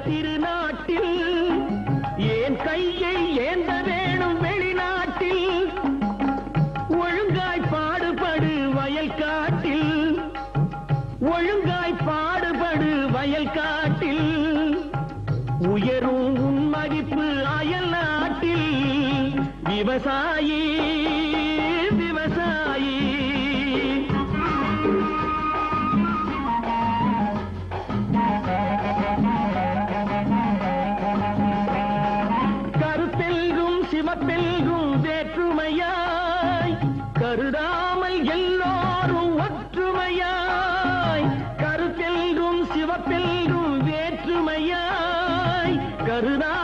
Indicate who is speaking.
Speaker 1: திருநாட்டில் ஏன் கையை ஏந்த வேணும் வெளிநாட்டில் ஒழுங்காய் பாடுபடு வயல் காட்டில் ஒழுங்காய் பாடுபடு வயல் காட்டில் உயரும் உன் மதிப்பு அயல் நாட்டில் விவசாயி விவசாயி கருத்தெல்கும் சிவப்பெல்கும் வேற்றுமையாய் கருதாமல் எல்லோரும் ஒற்றுமையாய் கருத்தெல்கும் சிவப்பெல்கும் வேற்றுமையாய் கருதா